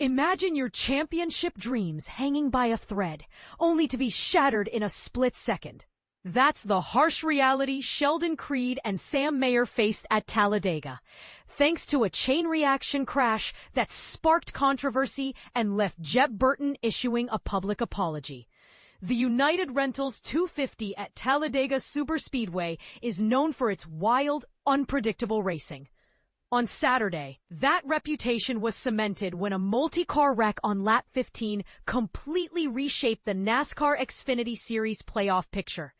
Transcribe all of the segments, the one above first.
Imagine your championship dreams hanging by a thread, only to be shattered in a split second. That's the harsh reality Sheldon Creed and Sam Mayer faced at Talladega, thanks to a chain reaction crash that sparked controversy and left Jeb Burton issuing a public apology. The United Rentals 250 at Talladega Superspeedway is known for its wild, unpredictable racing. On Saturday, that reputation was cemented when a multi-car wreck on lap 15 completely reshaped the NASCAR Xfinity Series playoff picture.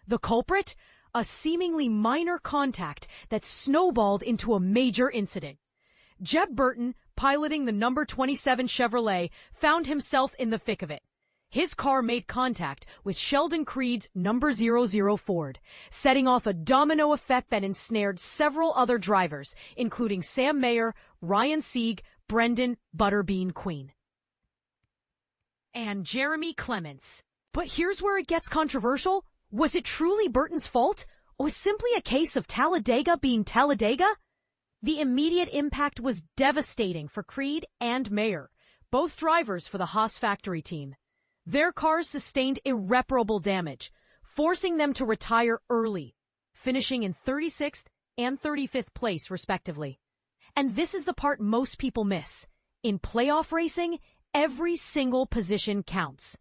The culprit? A seemingly minor contact that snowballed into a major incident. Jeb Burton, piloting the number 27 Chevrolet, found himself in the thick of it. His car made contact with Sheldon Creed's number 00 Ford, setting off a domino effect that ensnared several other drivers, including Sam Mayer, Ryan Sieg, Brendan Butterbean Queen, and Jeremy Clements. But here's where it gets controversial. Was it truly Burton's fault, or simply a case of Talladega being Talladega? The immediate impact was devastating for Creed and Mayer, both drivers for the Haas factory team. Their cars sustained irreparable damage, forcing them to retire early, finishing in 36th and 35th place, respectively. And this is the part most people miss. In playoff racing, every single position counts.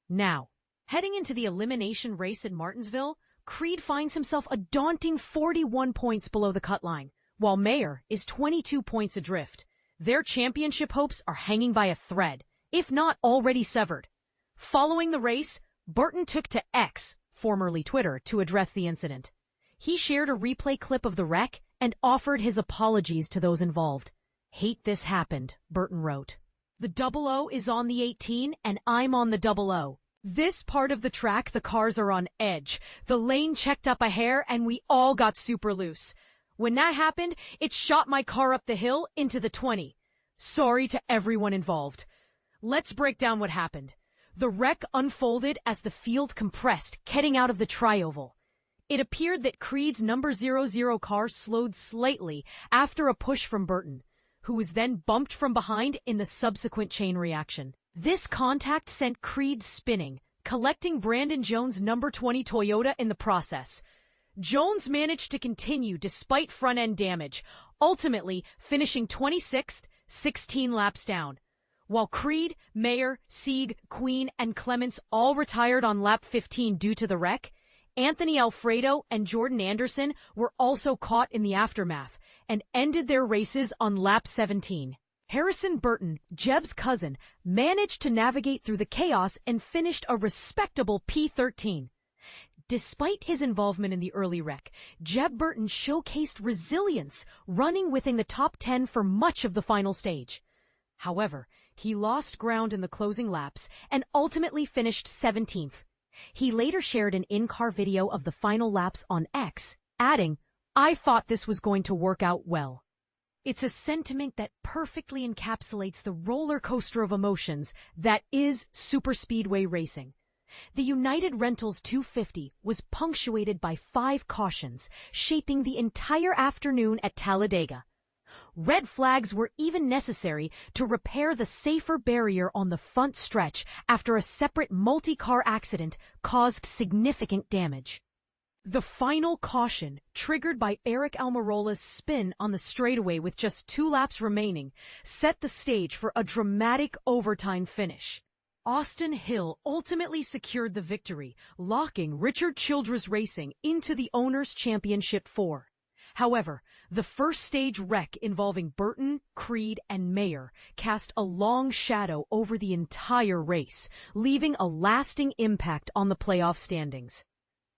Now, heading into the elimination race at Martinsville, Creed finds himself a daunting 41 points below the cut line, while Mayer is 22 points adrift. Their championship hopes are hanging by a thread, if not already severed. Following the race, Burton took to X, formerly Twitter, to address the incident. He shared a replay clip of the wreck and offered his apologies to those involved. "Hate this happened," Burton wrote. "The 00 is on the 18 and I'm on the 00. This part of the track, the cars are on edge. The lane checked up a hair and we all got super loose. When that happened, it shot my car up the hill into the 20. Sorry to everyone involved." Let's break down what happened. The wreck unfolded as the field compressed, getting out of the tri-oval. It appeared that Creed's number 00 car slowed slightly after a push from Burton, who was then bumped from behind in the subsequent chain reaction. This contact sent Creed spinning, collecting Brandon Jones' number 20 Toyota in the process. Jones managed to continue despite front-end damage, ultimately finishing 26th, 16 laps down. While Creed, Mayer, Sieg, Queen, and Clements all retired on lap 15 due to the wreck, Anthony Alfredo and Jordan Anderson were also caught in the aftermath and ended their races on lap 17. Harrison Burton, Jeb's cousin, managed to navigate through the chaos and finished a respectable P13. Despite his involvement in the early wreck, Jeb Burton showcased resilience, running within the top 10 for much of the final stage. However, he lost ground in the closing laps and ultimately finished 17th. He later shared an in-car video of the final laps on X, adding, "I thought this was going to work out well." It's a sentiment that perfectly encapsulates the roller coaster of emotions that is superspeedway racing. The United Rentals 250 was punctuated by 5 cautions, shaping the entire afternoon at Talladega. Red flags were even necessary to repair the safer barrier on the front stretch after a separate multi-car accident caused significant damage. The final caution, triggered by Eric Almirola's spin on the straightaway with just 2 laps remaining, set the stage for a dramatic overtime finish. Austin Hill ultimately secured the victory, locking Richard Childress Racing into the Owners' Championship 4. However, the first stage wreck involving Burton, Creed, and Mayer cast a long shadow over the entire race, leaving a lasting impact on the playoff standings.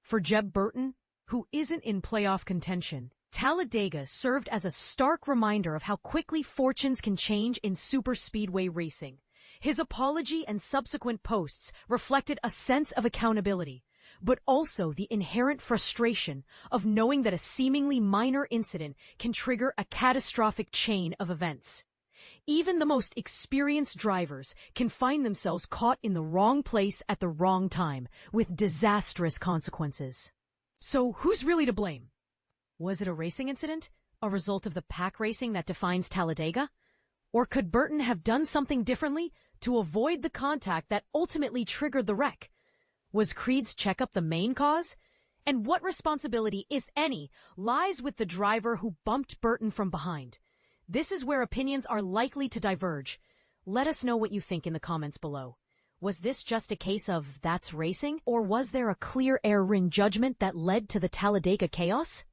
For Jeb Burton, who isn't in playoff contention, Talladega served as a stark reminder of how quickly fortunes can change in superspeedway racing. His apology and subsequent posts reflected a sense of accountability, but also the inherent frustration of knowing that a seemingly minor incident can trigger a catastrophic chain of events. Even the most experienced drivers can find themselves caught in the wrong place at the wrong time, with disastrous consequences. So who's really to blame? Was it a racing incident, a result of the pack racing that defines Talladega? Or could Burton have done something differently to avoid the contact that ultimately triggered the wreck? Was Creed's checkup the main cause? And what responsibility, if any, lies with the driver who bumped Burton from behind? This is where opinions are likely to diverge. Let us know what you think in the comments below. Was this just a case of that's racing? Or was there a clear error in judgment that led to the Talladega chaos?